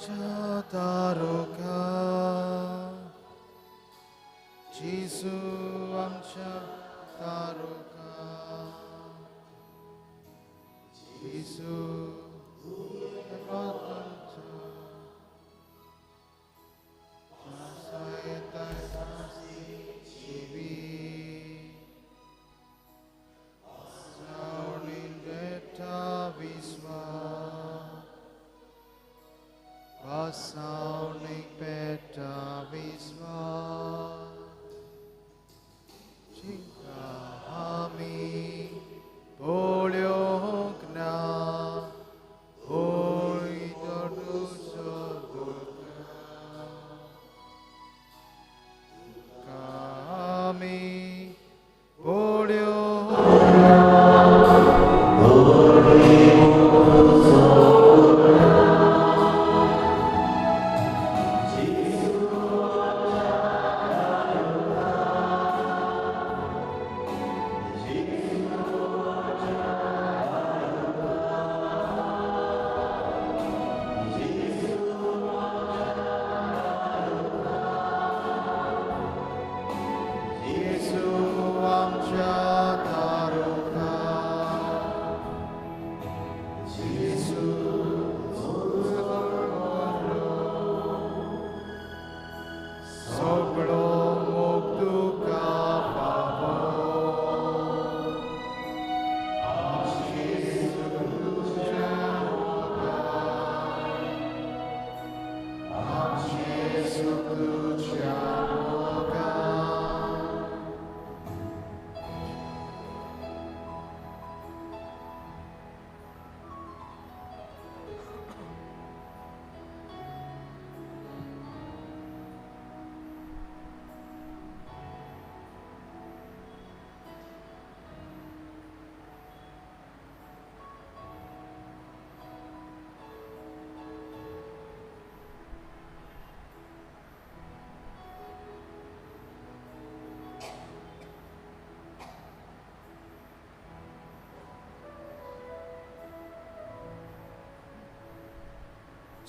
आमच्या तारुका जेजू आमच्या तारुका जेजू Sounding better viswa Chingami Polyogna Oidodusodurga Kami Polyogna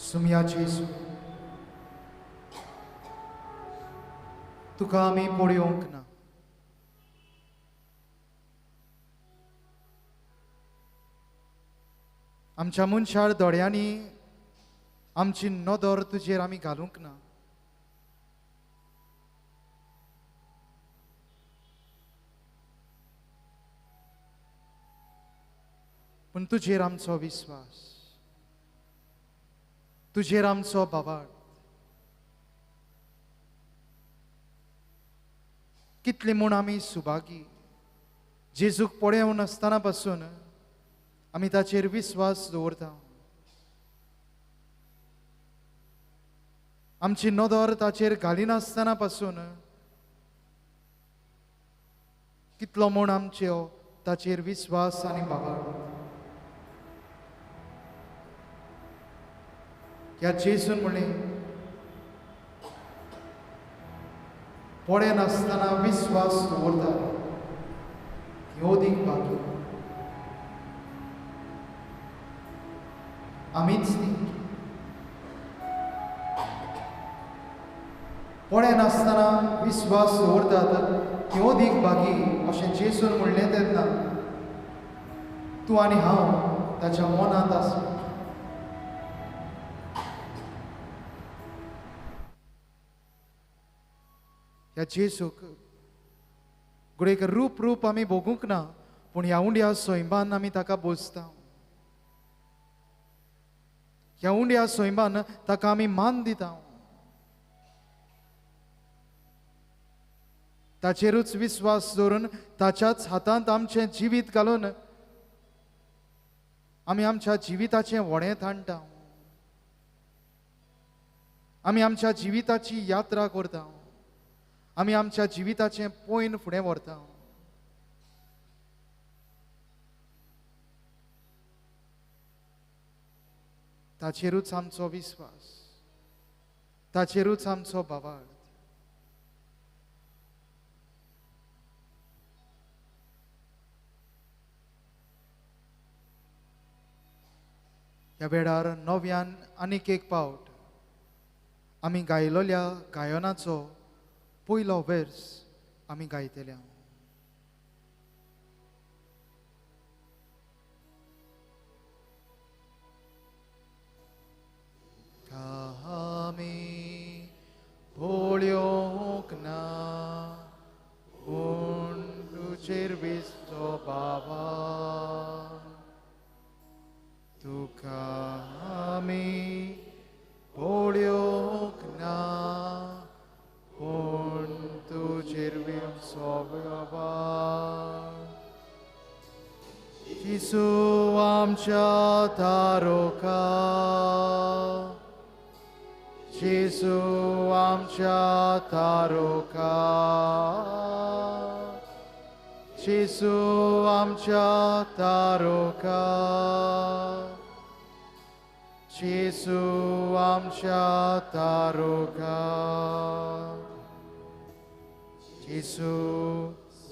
सुमयाचे Yesu तुका आमी पळयोंक ना आमच्या मनशार दोळ्यांनी आमची नदर तुजेर आमी घालूंक ना पण तुजेर आमचो विश्वास तुजेर आमचो बाबाड कितले म्हूण आमी सुभागी जेजूक पळोवन आसतना पासून आमी ताचेर विश्वास दवरता आमची नदर ताचेर घालिनासतना पासून कितलो म्हूण आमचो ताचेर विश्वास आनी बाबाड ह्या जेजून म्हणलें पळय नासतना विश्वास दवरता ह्यो दीक भागी आमीच न्ही पळय नासतना विश्वास दवरतात ह्यो दीक भागी अशें जेजून म्हणलें तेन्ना तूं आनी हांव ताच्या मनांत आसा ह्या जेजूक गुडेक रूप आमी भोगूंक ना पूण ह्या उंड्या सोयंबान आमी ताका बोजता ह्या उंड्या सोयंबान ताका आमी मान दिता ताचेरूच विश्वास दवरून ताच्याच हातांत आमचें जिवीत घालून आमी आमच्या जिविताचें व्हडें थाणटा आमी आमच्या जिविताची यात्रा करता आमी आमच्या जिविताचें पयन फुडें व्हरता ताचेरूच आमचो विश्वास ताचेरूच आमचो बाबाड ह्या वेळार नव्यान आनीक एक पावट आमी गायलोल्या गायनाचो पयलो वर्स आमी गायतले. आमी पोळ्योक ना पूण तुजेर विस्तो बाबा, तुका आमी पोळ्योक ना पूण तुजेर विस्तो बाबा. येसू आमच्या तारोका, येसू आमच्या तारोका, येसू आमच्या तारोका, येसू आमच्या तारोका. येसू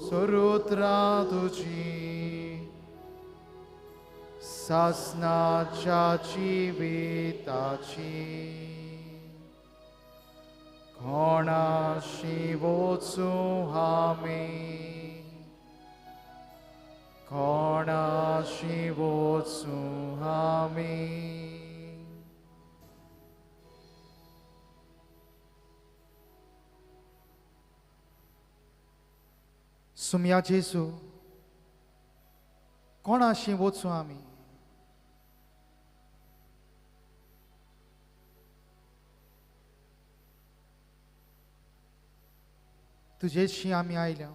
सोरुत्रा तुजी सासनाच्या जिविताची, कोणाशी वचूं आमी, कोणाशी वचूं आमी. सुम्या जेसू, कोणाशी वचूं आमी. तुजेशी आमी आयल्या,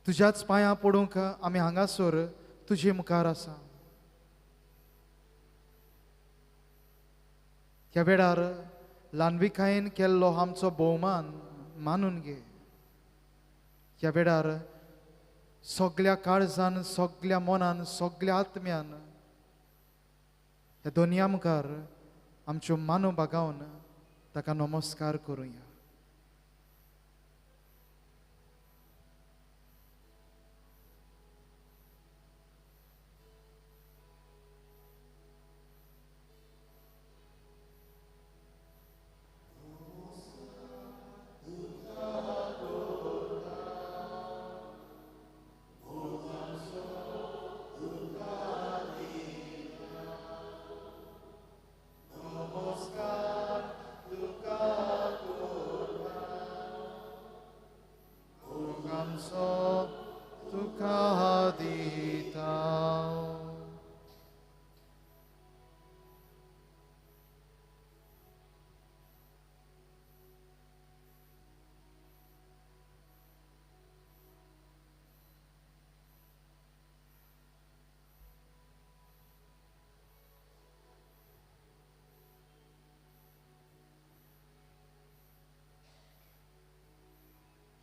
तुज्याच पांयां पडूंक आमी हांगासर तुजे मुखार आसा. ह्या वेळार ल्हानविकायेन केल्लो आमचो भोवमान मानून घे. ह्या वेळार सगळ्या काळजान, सगळ्या मनान, सगळ्या आत्म्यान ह्या दोनया मुखार आमच्यो मानो बागावन ताका नमस्कार करुया.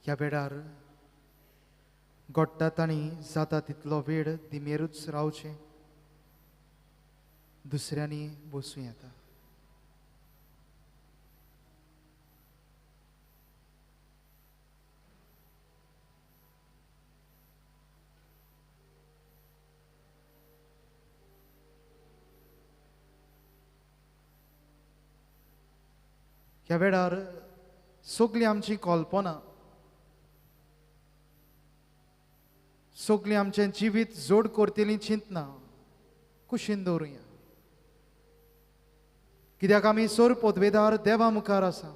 ह्या वेळार घडटा तांणी जाता तितलो वेळ दिमेरूच रावचें, दुसऱ्यांनी बसूं येता. ह्या वेळार सगळीं आमची कल्पना, सगळीं आमचें जिवीत जोड करतलीं चिंतना कुशीन दवरुया. कित्याक आमी सोर पदवेदार देवा मुखार आसा.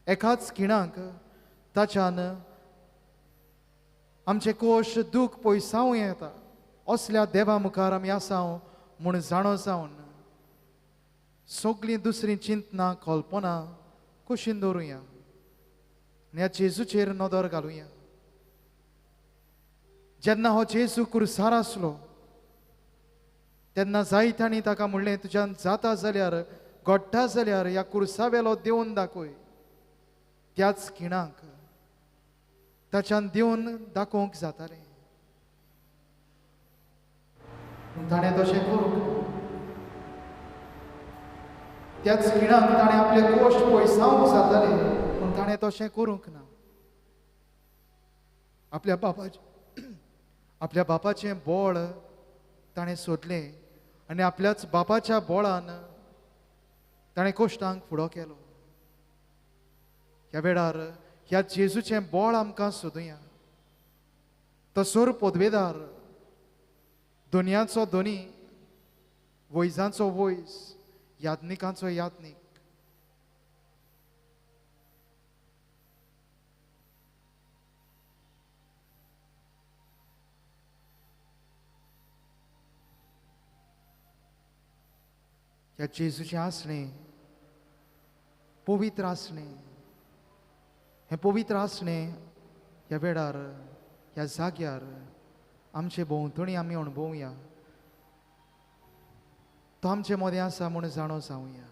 एकाच खिणाक ताच्यान आमचे कोश दूख पयसावूं येता. असल्या देवा मुखार आमी आसा म्हूण जाणो जावन सगळीं दुसरीं चिंतना, कल्पना कुशीन दवरुया आनी ह्या जेजूचेर नदर घालुया. जेन्ना हो जेजू क्रुसार आसलो तेन्ना जायत्यांनी ताका म्हणलें, तुज्यान जाता जाल्यार, घडटा जाल्यार ह्या क्रुसा वेलो देंवन दाखय. त्याच खिणाक ताच्यान देंवन दाखोवंक जातालें. ताणें तशें करूंक, त्याच खिणाक ताणें आपले कोश पयसावंक जाताले पूण ताणें तशें करूंक ना. आपल्या बापाचें बोळ ताणें सोदलें आनी आपल्याच बापाच्या बोळान ताणें कोश्टांक फुडो केलो. ह्या वेळार ह्या जेजूचें बोळ आमकां सोदुया. तो सोर पोदवेदार, दोनयाचो दोनी, वैजांचो वैज, याज्ञिकांचो याज्ञीक. ह्या जेजूचें आसणें पवित्र आसणें. हें पवित्र आसणें ह्या वेळार ह्या जाग्यार आमचे भोंवतणी आमी अणभवुया. तो आमचे मदें आसा म्हूण जाणो जावुया.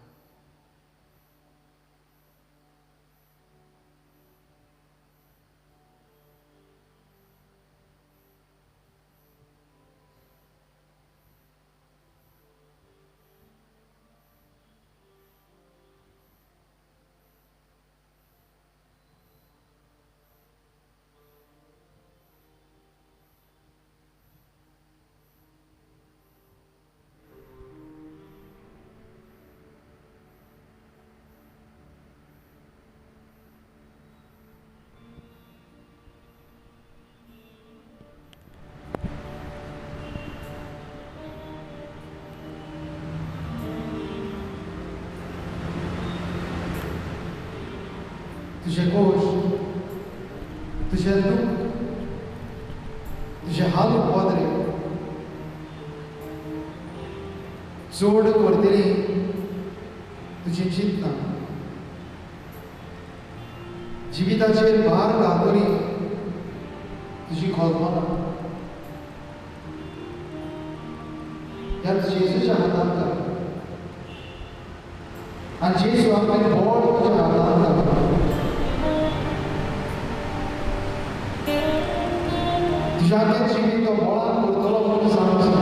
तुझें गोश्ट, तुझें दुख, तुझें हाल पोदरे चोड करतली तुजी चिंतना, जिविताचेर भार घालतली तुजी कल्पना ह्या जेजूच्या हातांत घाल. आनी जेजू आपलें बोड तुज्या हातांत घाल. तुज्याचें जिवीत तो बोळान करतलो म्हूण सांगता.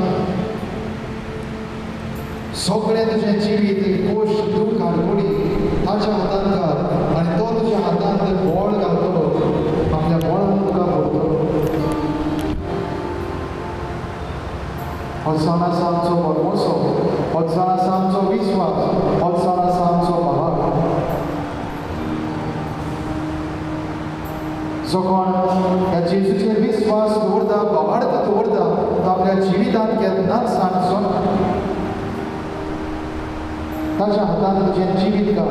सगळें तुजें जिवीत गोश्ट दूख आडकुडी ताच्या हातांत घाल आनी तो तुज्या हातांत बोळ घालतलो. आपल्या बोळान तुका भरतलो. हो सण आसा आमचो परमोसो. हो सण आसा आमचो विश्वास. हो सण आसा आमचो भाव. जो कोण ह्या जेजूचेर विश्वास दवरता, भावार्थ दवरता, तो आपल्या जिवितांत केन्नाच सांगचो ना. ताच्या हातांत तुजें जिवीत घाल.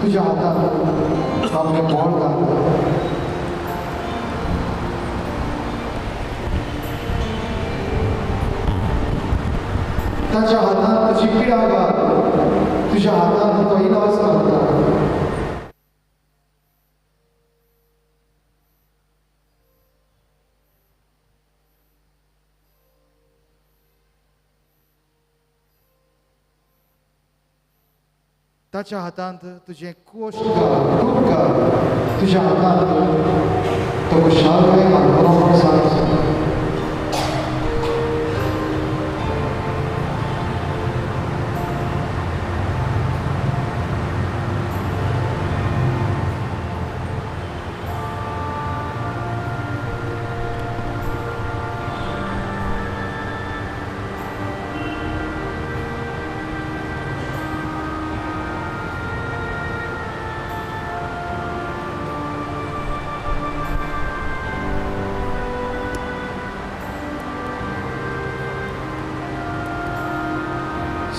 तुज्या हातांत आपलें बोळ घाल. ताच्या हातांत तुजी पिडा घाल. तुज्या हातांत तो इलाज घालता. ताच्या हातांत तुजें कोश्ट घाल, दूख घाल. तुज्या हातांत तो खुशालकाय घालतलो म्हूण सांग.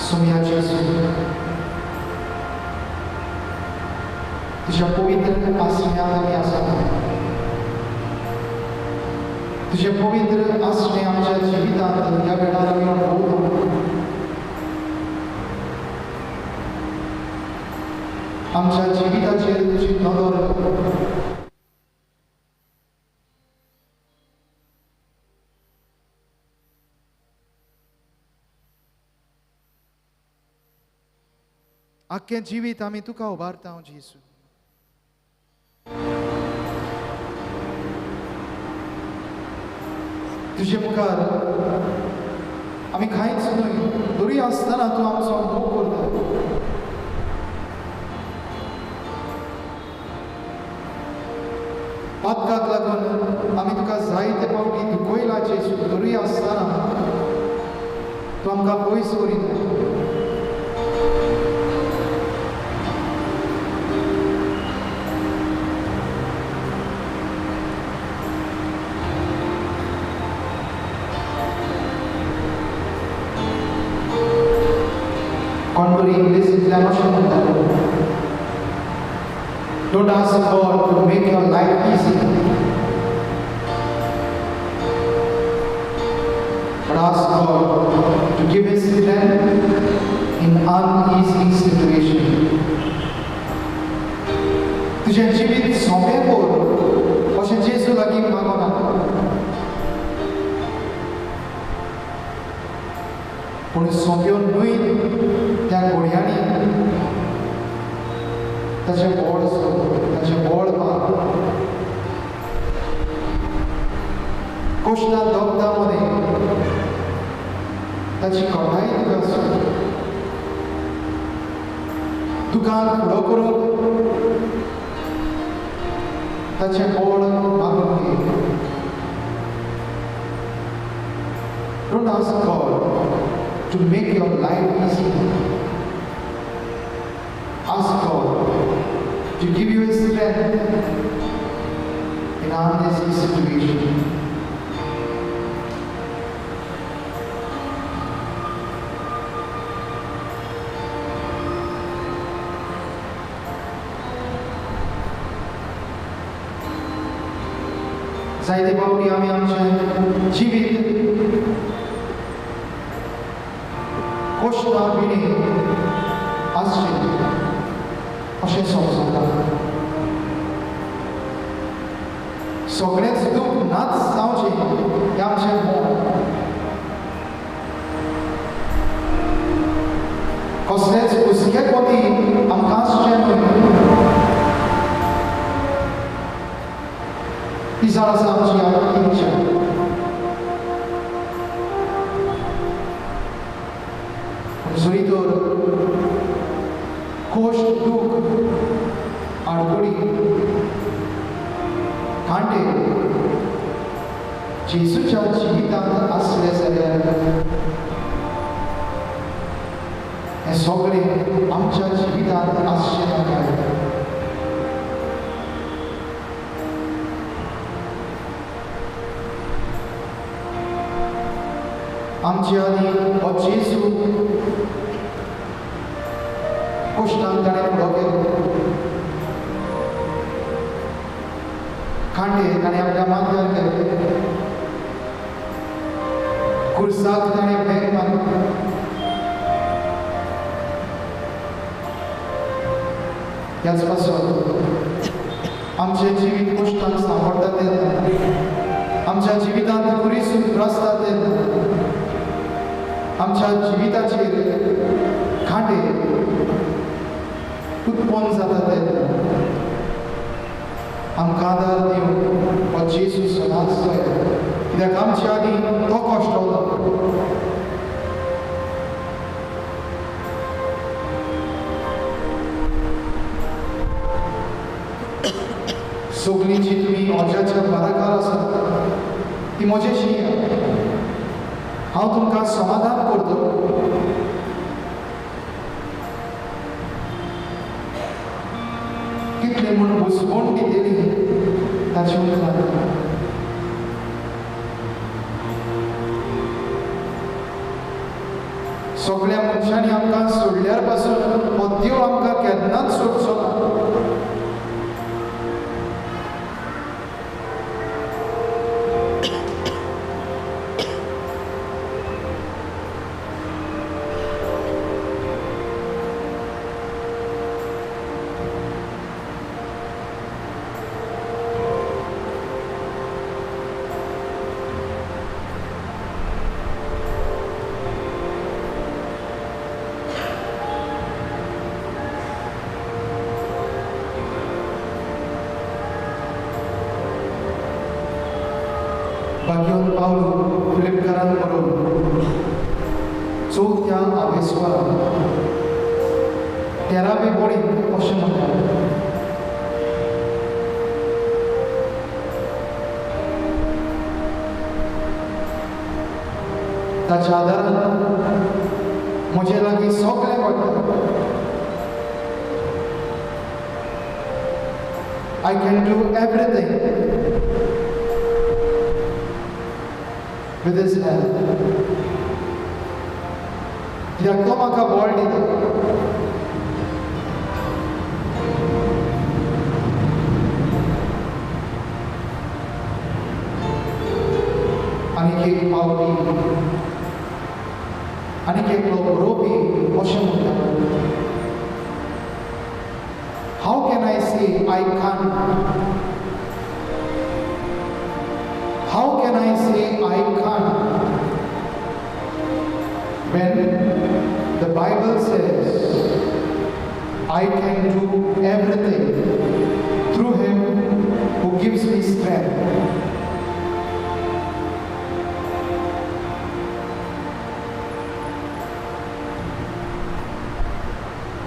सोया जेजू, तुझ्या पवित्र आसण्यांत आमी आसा. तुझें पवित्र आसणें आमच्या जिवितांत ह्या वेळार आमी अणभवता. आमच्या जिविताचेर तुजी नदर. आख्खें जिवीत आमी तुका उबारता जेजू. तुजे मुखार आमी कांयच न्हय, तरी आसतना तूं आमचो मोग करता. पातकाक लागून आमी तुका जायते फावटी दुखयला जेजू, तरी आसतना तूं आमकां पयस Kareena. Konburi English Islam. Don't ask God to make your life easy, but ask God to give His strength in uneasy situation. तुझे जीवित सोमे बोल, और जेसु लगी मागोना. पण सोम्यो नुई त्या घोड्यांनी ताचे बोड मार कोष्टा दोगदामध्ये ताची कोठाई दुकान फुडो करून ताचे बोड मागून घे. Don't ask God to make your life easy. Ask God to give you His strength in uneasy situation. जायते फावटी आमी आमचें जिवीत कोश्टा बिणी आसचें अशें समजता. सगळेंच दूख नाच जावचें हें आमचें मोग. कसलेंच हुस्केपणी आमकां आसचें न्हय. ही जाण आसा आमची इच्छा. जरी तर कोश्ट दूख आडकोडी कांटे जेसूच्या जिवितांत आसले जाल्यार हें सगळें आमच्या जिवितांत आसचें ना काय. आमचे आदी हो जेसू कोश्टांत ताणें फुडो केलो. खांडे ताणें आपल्या माथ्यार केले. खुर्साक ताणें भेग मारलो. ह्याच पासून आमचें जिवीत कोश्टांक सांपडटा तेन्ना, आमच्या जिवितांत कुरीसून त्रस्ता तेन्ना, आमच्या जिविताचेर खांडे उत्पन्न जाता तेन्ना आमकां आदार दिवंक हो जेसू सदांच तयार. कित्याक आमचे आदी तो कश्टलो. सगळीं जी तुमी ओज्याच्या बाराकार आसात ती म्हजेशी हांव तुमकां समाधान करतलो. कितले म्हूण हुसगोण दितेली ताचे उपरांत सगळ्या मनशांनी आमकां सोडल्यार पासून हो देव आमकां केन्नाच सोडचो ना. भाग्यवन पावलो फिलिपकारान बरोवन चवथ्या आवेस्वरान 13वे बोडींत अशें म्हणटा. ताच्या आदारान म्हजे लागीं सगळें घडटा. I can do everything with His help. कित्याक तो म्हाका बळ दिता. आनीक एक पावटी आनीक एकलो बरोवपी अशें म्हणटा, हाव कॅन आय से I can't? How can I say I can't when the Bible says I can do everything through Him who gives me strength?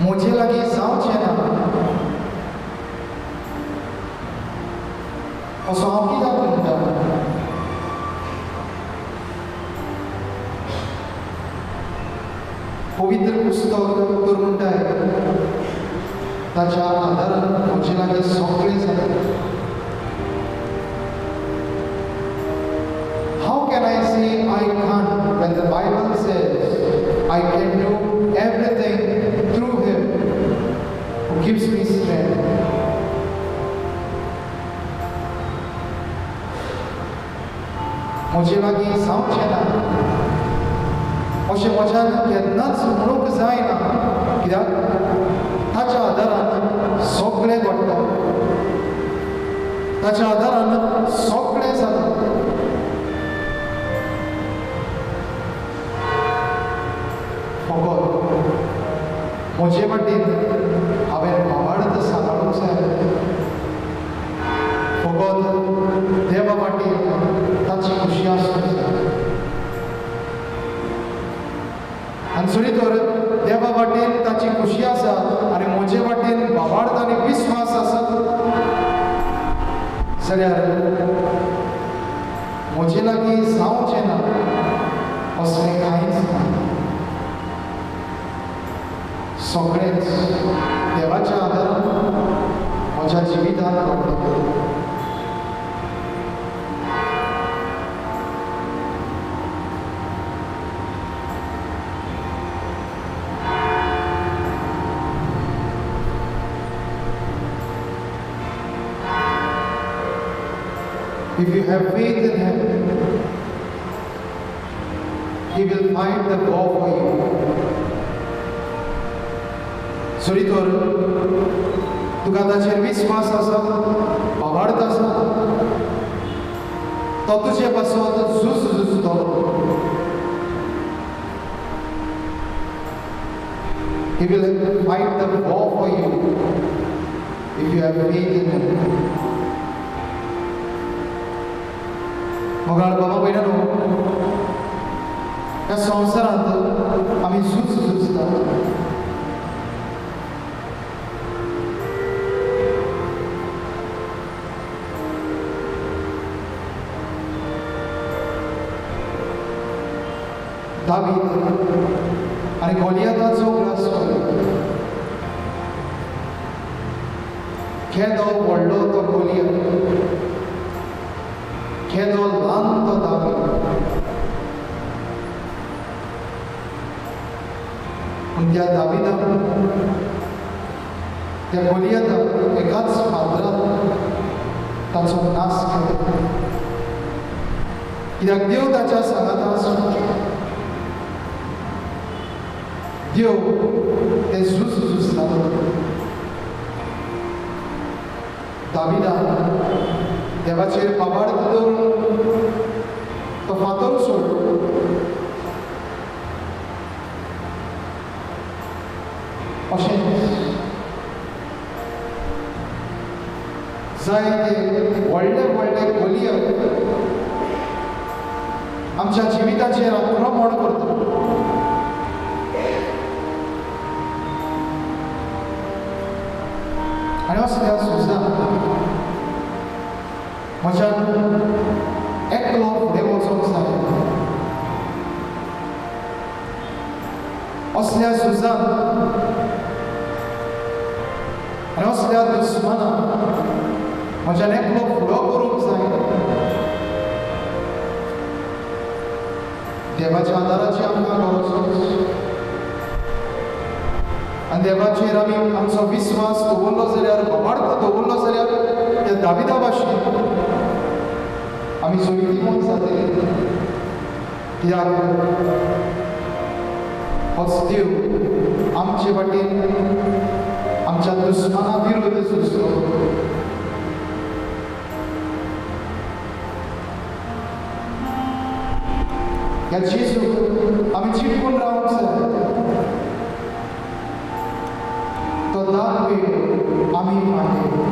मुझे लगी जावचें ना असो हांव कित्याक म्हणटा? पवित्र पुस्तक तर म्हणटाय ताच्या आदारान म्हजे लागीं सगळें जाता. हाव कॅन आय से I can't when the Bible says I can do everything through Him who gives me strength? म्हजे लागीं जावचें ना अशें म्हज्यान केन्नाच म्हणूंक जायना, कित्याक ताच्या आदारान सगळें घडटा, ताच्या आदारान सगळें जाता. फकत म्हजे वाटेन हांवें भावार्थ सांबाळूंक जाय. फकत देवा वाटेन ताची खुशी आसूंक जाय. आनी जरी तर देवा वाटेन ताची खुशी आसा आनी म्हजे वाटेन भावार्थ आनी विस्वास आसा जाल्यार म्हजे लागीं जावचें ना असलें कांयच ना. सगळेंच देवाच्या आदारान म्हज्या जिवितांत घडटा. If you have faith in Him, He will fight the war for you. जरी तर तुका ताचेर विस्वास आसा, भावार्थ आसा, तो तुजे पासत झुजतो. He will fight the war for you if you have faith in Him. मोगाळ बाबा भयणानो, ह्या संवसारांत आमी झुजता. दावीद आनी गोलियाताचो ग्रास केदो व्हडलो तो गोलियात, केदो ल्हान तो दावीद. पूण त्या दावीदान त्या गोलियाताक एकाच फातरात ताचो नाश केलो, कित्याक देव ताच्या सांगाता आसूं. देव ते झुजता. दावीदान देवाचेर पाबाड दवरून तो फातर सोडलो. अशेंच जायते व्हडले व्हडले गोलियात आमच्या जिविताचेर आक्रमण करता. आनी असल्या झुजांत म्हज्यान एकलो फुडें वचूंक जाय. असल्या झुजांत आनी असल्या दुस्मानाक म्हज्यान एकलो फुडो करूंक जाय. देवाच्या आदाराची आमकां गरज. आनी देवाचेर आमी आमचो विस्वास दवरलो जाल्यार बाबार्थ दवरलो जाल्यार त्या दाविदा भाशेन आमी जोयतीमोत जातले कित्याक होच देव आमचे वाटेन आमच्या दुस्माना विरोध झुजलो ह्या जेजूक आमी चिटकून रावंक जाय तो दाग वेळ आमी फाटले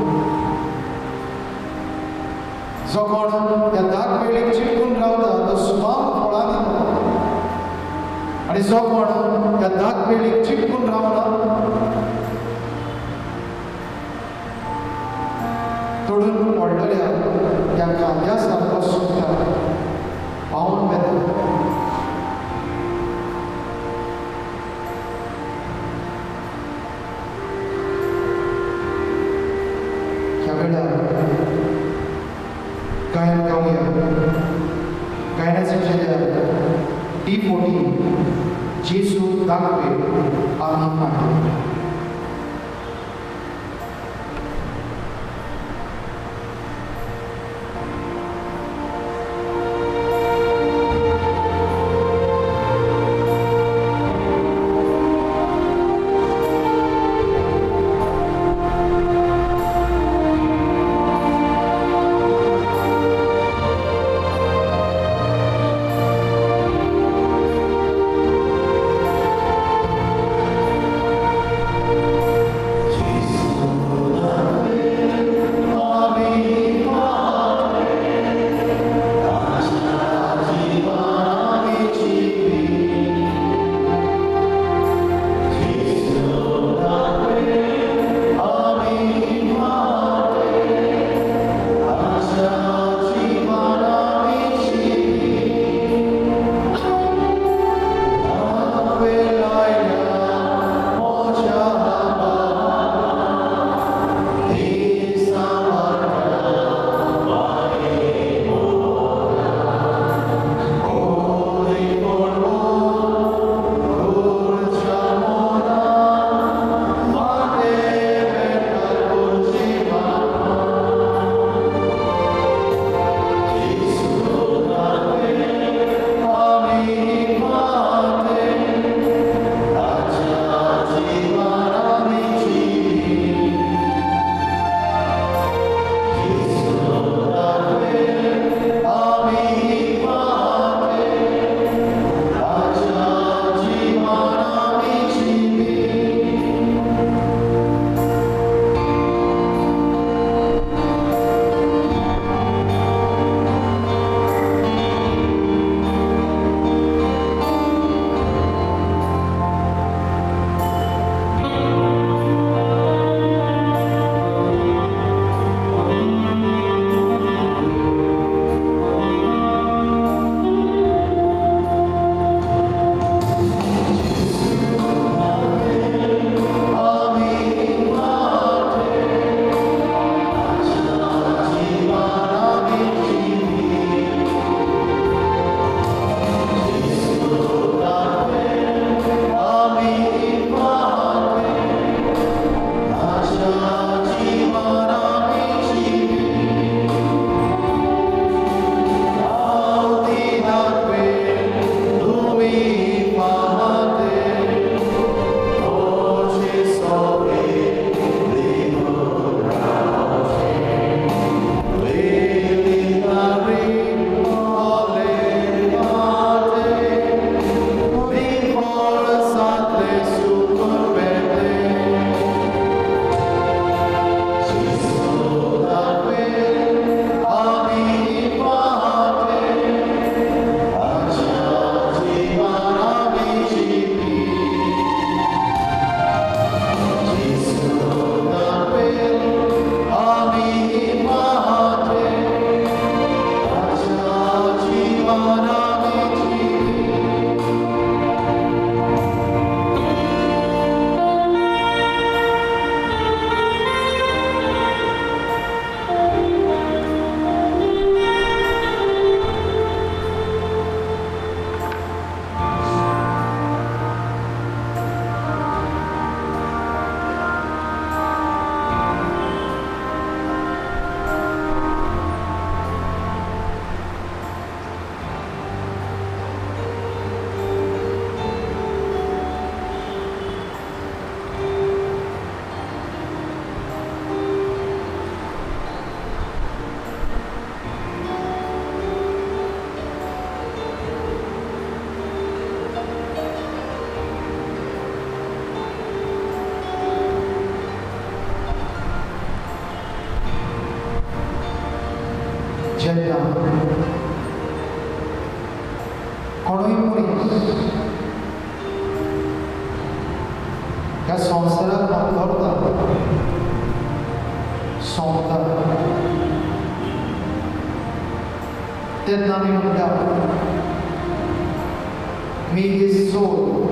जो कोण ह्या दाग वेळेक चिटकून रावता तो सुमार फळां दिता आनी जो कोण ह्या दाग वेळेक चिटकून रावना तोडून पडलेल्या त्या कांद्या सारको सुकता पावन वेता ह्या वेळार गायन गावया गायनाचे चेड्यार D40 जेजू दाखवे आमी फाटले जेन्ना कोणूय मनीस ह्या संवसाराक वावरता सोंपता तेन्ना आमी म्हणटा May his soul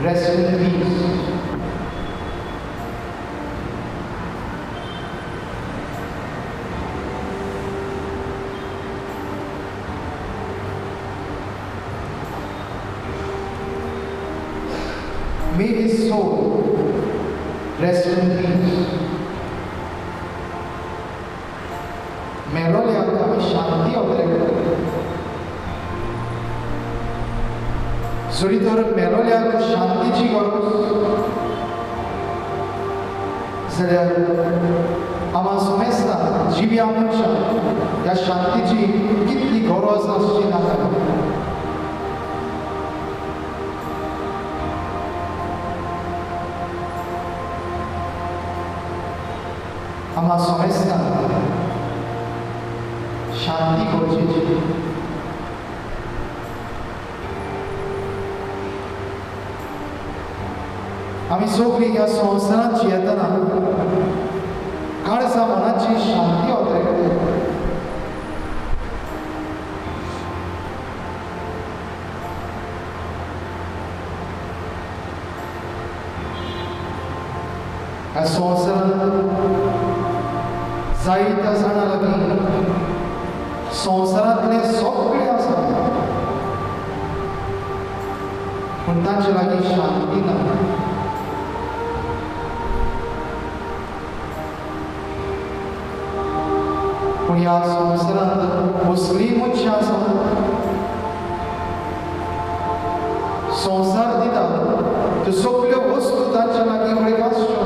rest in peace. May his soul rest in peace. मेलोल्या आमी शांती अवतरे जरी तर मेलोल्याक शांतीची गरज जाल्यार आम्हा समजता जिव्या मनशाक ह्या शांतीची कितली गरज आसची नाका आम्हा समजता शांती गरजेची आम्ही सगळीं ह्या संवसारांत जियेतना काळजा मनाची शांती अवतरयता ह्या संवसारांत जायत्या जाणां लागीं संवसारांतले सगळे आसा पूण तांचे लागीं शांती ना पूण ह्या संवसारांत कसलीय मनशां आसा संवसार दिता त्यो सगळ्यो वस्तू तांच्या लागीं कडेन आसच्यो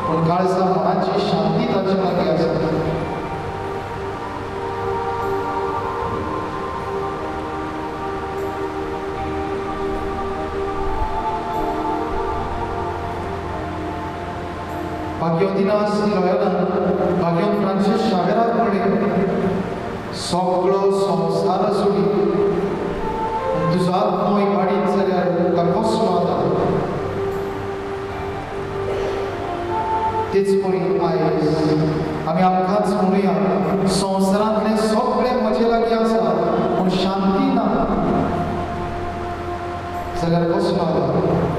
पूण काळजा मनाची शांती तांच्या लागीं आसता भाग्योदिनास लोयलान भाग्योन फ्रांसिस शावेराक म्हणलें सगळो संवसार सोडी तुजो आत्मो इबाडीत जाल्यार तुका कसलो आदार तेच पळय आयज आमी आमकांच म्हणुया संवसारांतले सगळे म्हजे लागीं आसा पूण शांती ना जाल्यार कसलो आदार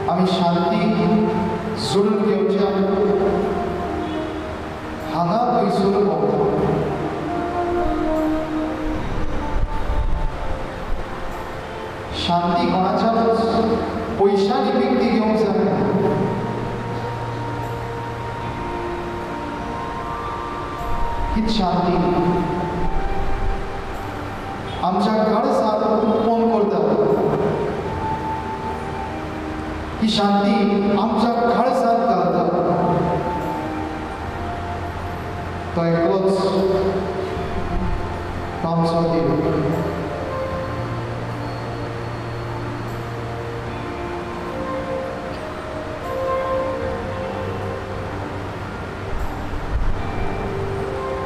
आमी शांती सोडून घेवच्या हांगा थंयसर भोंवता शांती कोणाच्याच पयशांनी विकती घेवंक जायना हीच शांती आमच्या काळजांत फोन करता ही शांती आमच्या काळजांत घालता तो एकलोच आमचो देव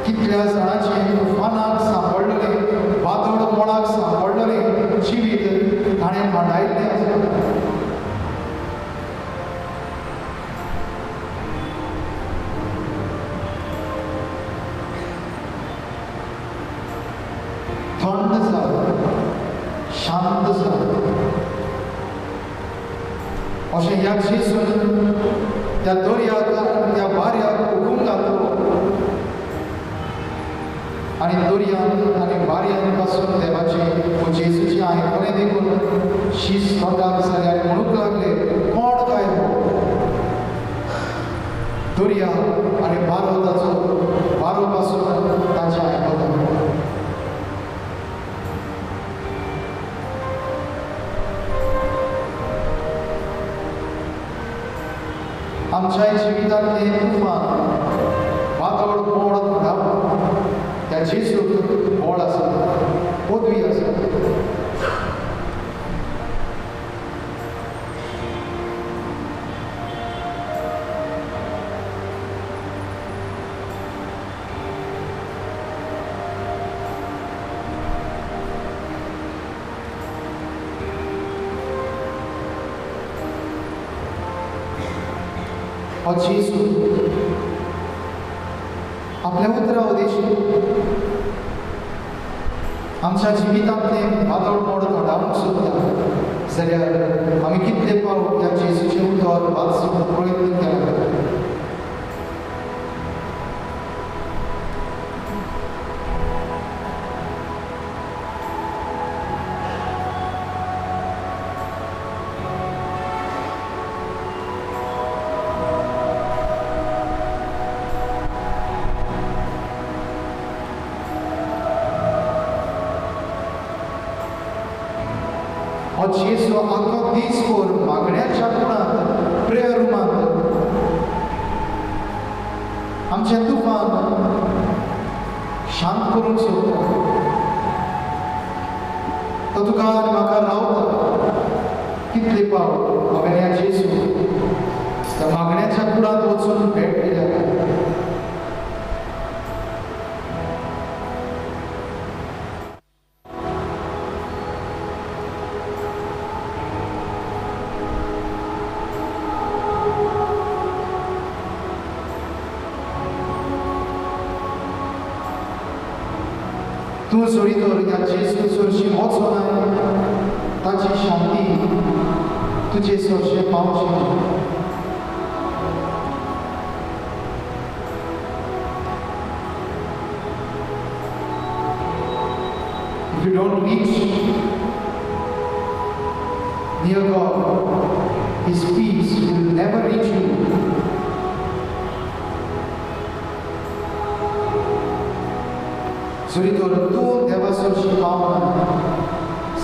कितल्या जाणांचे तुफानाक सांपडलेले वादळ मोडाक सांपडलेले जिवीत ताणें मांडायल्लें आसा थंड जा शांत जा अशें ह्या जेसून त्या दर्याक त्या वाऱ्याक उडूंक घातलो आनी दर्यान आनी वाऱ्यान पासून देवाचे जेसूचे आयकलें देखून शीस तोंडाक जाले आनी म्हणूंक लागले कोण काय दर्या आनी वारो ताचो वारो पासून ताचें आयकता आमच्या जिवितांतले तुफान वादळ मोड धांव त्या ह्या जेजूक व्हड आसा पदवी आसा हो जेजू आपल्या उतरा उद्देशी आमच्या जिवितांतले वादळ मोड घडावंक सोदता जाल्यार आमी कितले पावट ह्या जेजूचे उतर वाचूंक प्रयत्न केला हो जेजू आख्खो दिसभर मागण्याच्या कुणांत प्रेयर रुमांत आमचें तुफान शांत करूंक सोदता तो तुका आनी म्हाका रावता कितले पावट हांवें ह्या जेजू त्या मागण्याच्या कुणांत वचून भेट दिल्या तूं सोडी तर ह्या जेजू चडशी वचोनाय ताची शांती तुजे चडशे पावची If you don't reach near God, His peace will never reach you. जरी तर तूं देवा चडशी पावना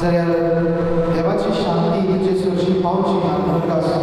जाल्यार देवाची शांती तुजे चडशी पावची ना म्हणून आसा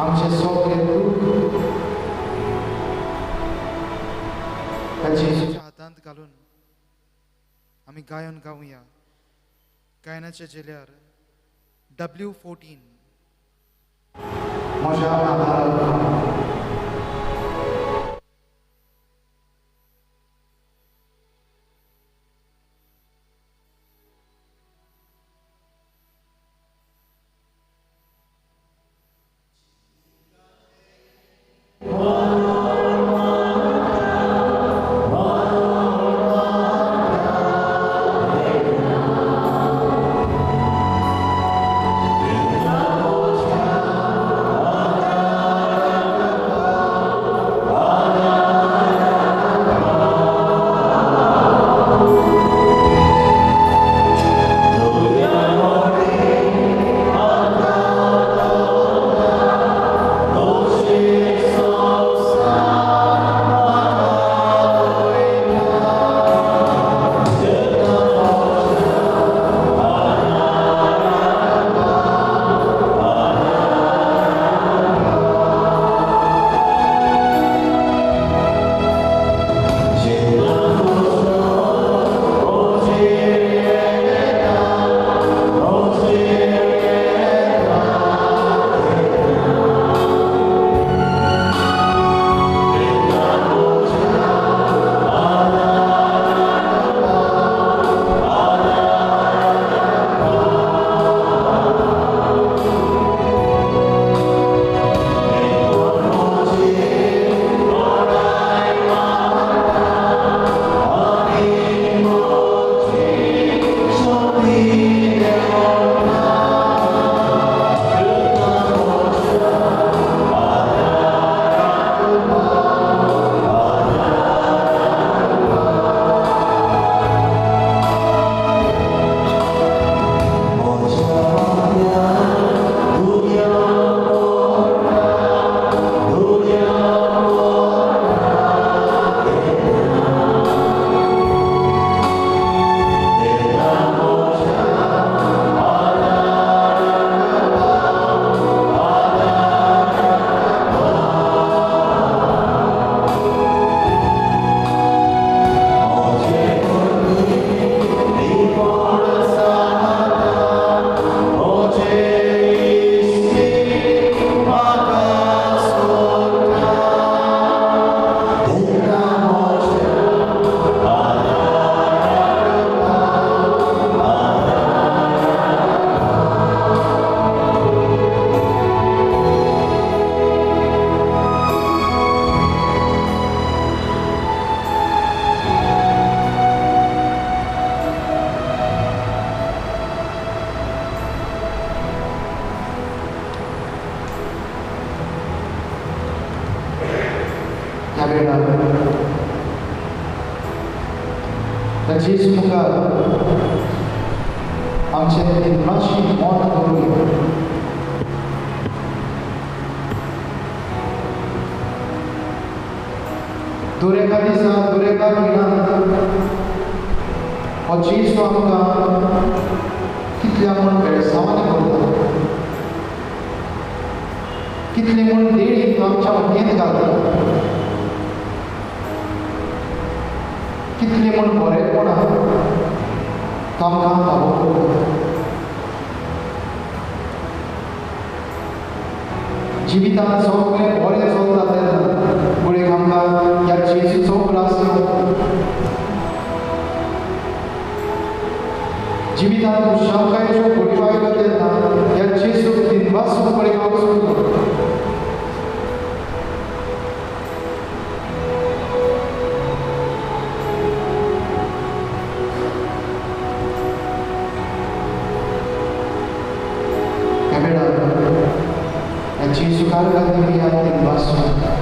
आमचे सगळे दुःख त्या जेजूच्या हातांत घालून आमी गायन गावया गायनाचे जेल्यार W14 म्हज्या आदाराक बेटा त्याची मुखार आमचे मातशी मोन दवरूया दुरेका दिसा दुरेका म्हयन्यांत हो जेजू आमकां कितल्या म्हूण बेळसावांनी करता कितले म्हूण देणी तो आमच्या मदयेंत घालता कितले म्हूण बरेपणां तो आमकां फावो करता जिवितांत सगळें बरें चलता तेन्ना फुडें आमकां ह्या जेजूचो उलास जिवितांत खुशालकायेच्यो घडयो आयल्यो तेन्ना ह्या जेजूक दिनवासून फुडें वचूंक Jesu carga de mi activación.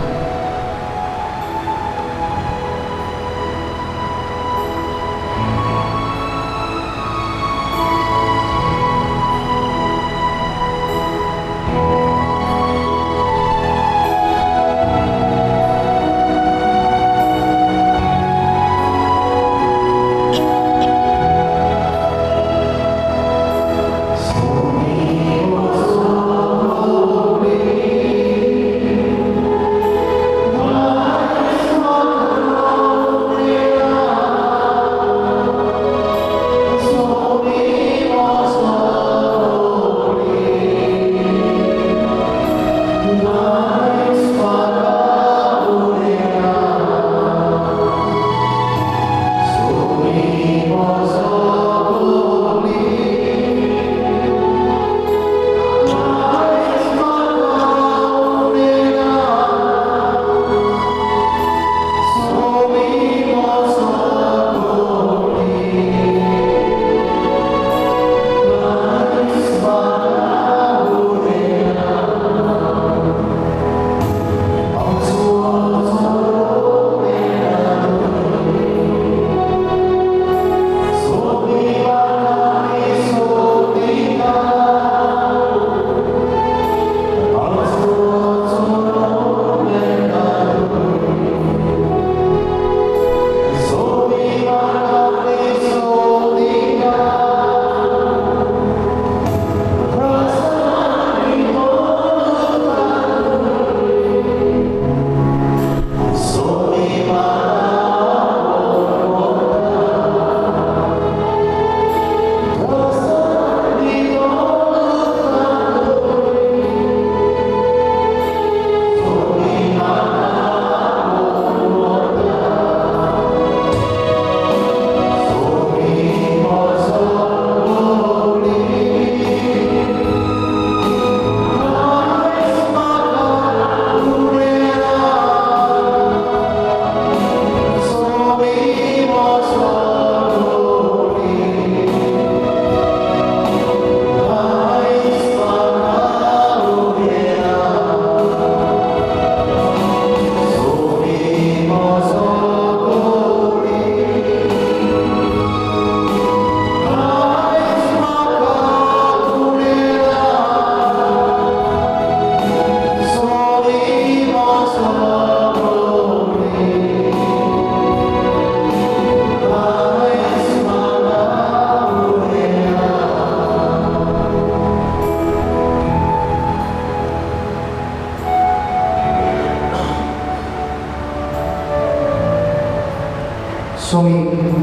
Somi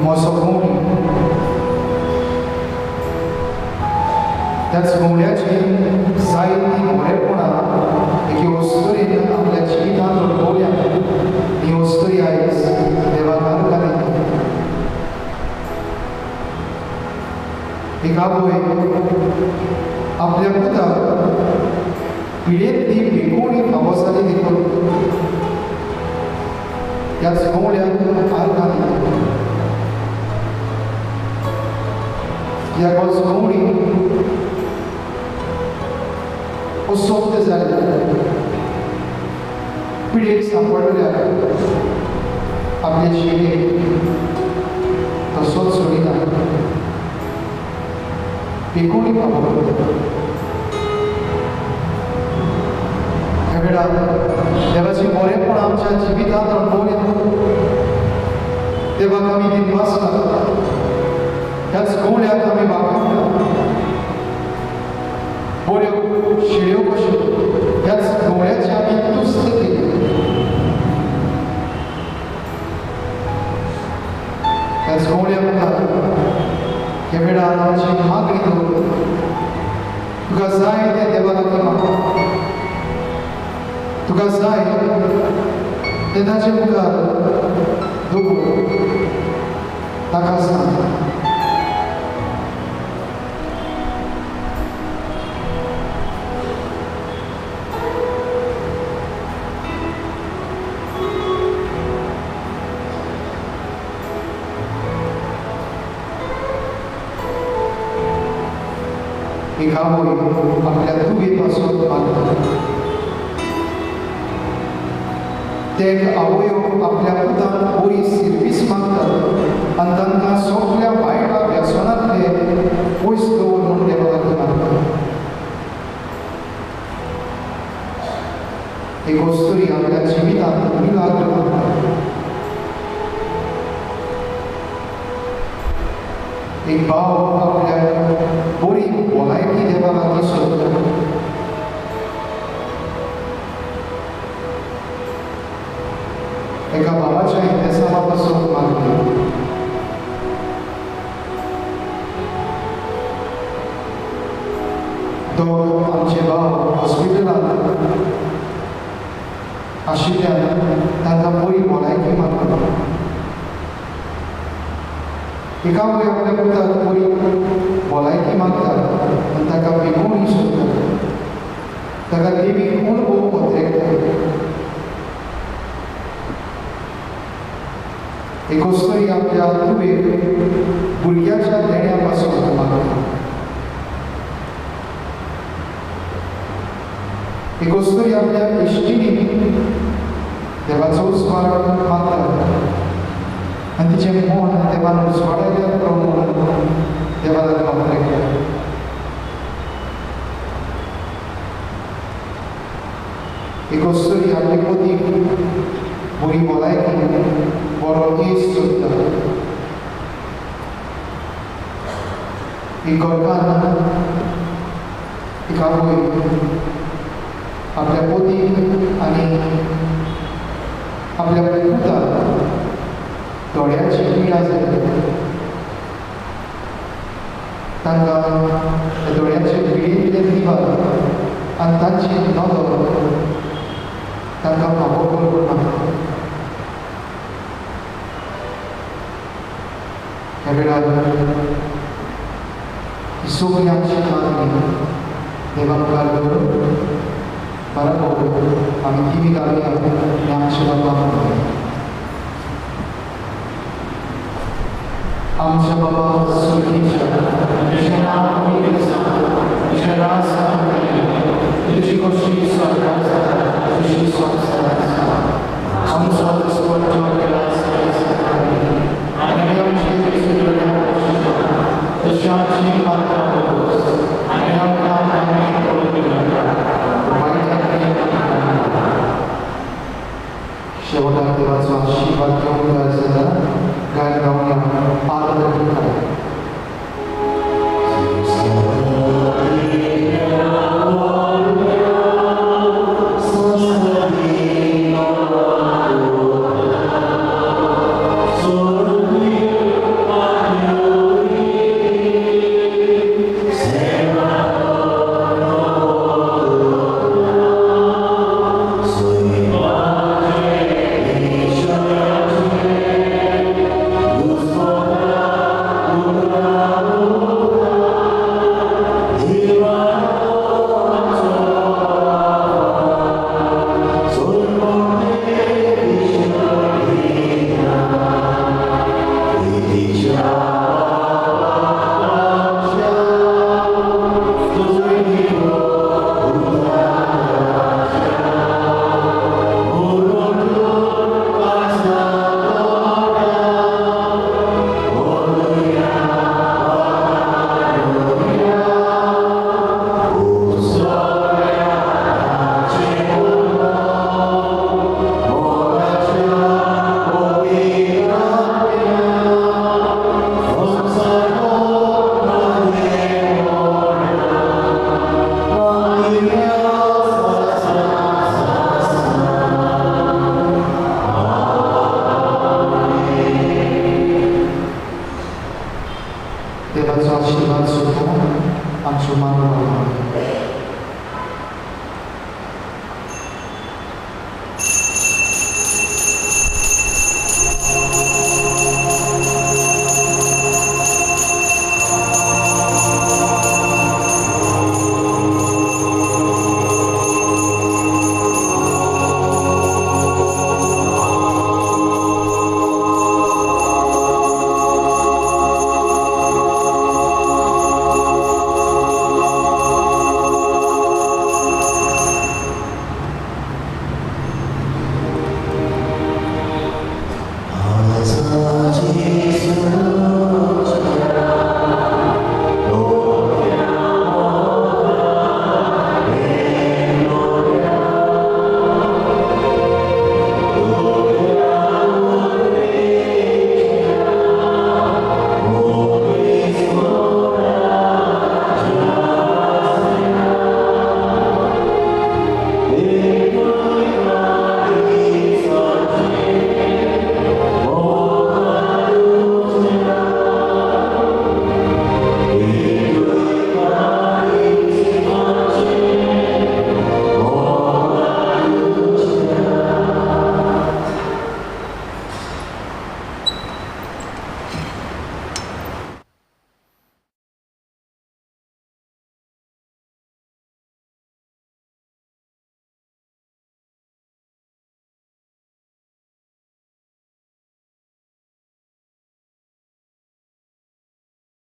mosogoni. That's Moliachi, Saidi Morepona, the Kiosuri, Amlachita, Molia, the Osturia is Devanakari. The Kabue, Ablaputa, Pileti, Pikuni, Avosari, the Kuru. That's Molia, Alkali. Я Господи, особливо पिढीक सांपडल्यार आपले शिणेक तसोच सोडिना पिकोवणी पावलो ह्या वेळार देवाची मोरेपण आमच्या जिवितांत अणभवून येता देवाक आमी दिनवास करता ह्याच गवळ्याक आमी वागयता बऱ्यो शिड्यो कश्यो ह्याच गवळ्याची आमी तुस्त केली ह्याच गवळ्या मुखार ह्या वेळार आमची मागणी दवर तुका जाय तें देवा लागीं माग तुका जाय तें ताचे मुखार दवर ताका सांग एक आवय आपल्या दुवेपासून मागता ते आवयो आपल्या पुतान बरी सिर्वीस मागतात आनी तांकां सगळ्या वायट व्यसनांतले पयस दवरून देवा लागीं मागतात एक वस्तुरी आपल्या जिवितांत मिलाग्र मागता एक भाव आपल्या बरी भलायकी देवा लागीं सोदता एका भावाच्या इंतेसामा पासून मागली तो आमचे भाव हॉस्पिटलांत आशिल्ल्यान तांकां बरी भलायकी मागता एका वय आपल्या पुताक बरी भलायकी मागतात आनी ताका पिकोवणी सोदतात ताका देवीक अणभव पत्रेकता एक वस्तुरी आपल्या तुवेक भुरग्याच्या देण्या पासून मागता एक वस्तुरी आपल्या इश्टिणी देवाचो उजवाड मागता आनी तिचें मन देवान उजवाडयल्या प्रमाण देवा लागीं पत्रेकता एक वस्तुरी आपले पतीक बरी भलायकी बरो दीस सोदता एक घरकान्न एक आवय आपल्या पतीक आनी आपल्या पुताक दोळ्याची पिडा जाली तांकां दोळ्याचे पिडेंतले निवार आनी तांची नदर तांकां फावो करून मागता ह्या वेळार ही सगळी आमची मागणी देवा मुखार दवरून बाराबोर आमी दिवी घालुया आनी आमचे बाबा आमच्या बाबा स्वर्गीच्या तुजें नांव पवित्र जावं तुजें राज जावं तुजी कशी स्वर्गांत जाता तुजी संवसारांत जावं आमचो दिसपट्टो गिलास आनी आमची तशाची माता पळोवस आनी आमकां आमी पळोवंक शेवटाक देवाचो आशिर्वाद घेवंक जाय जाल्यार गायन गावन आदर करता Luz Sumarno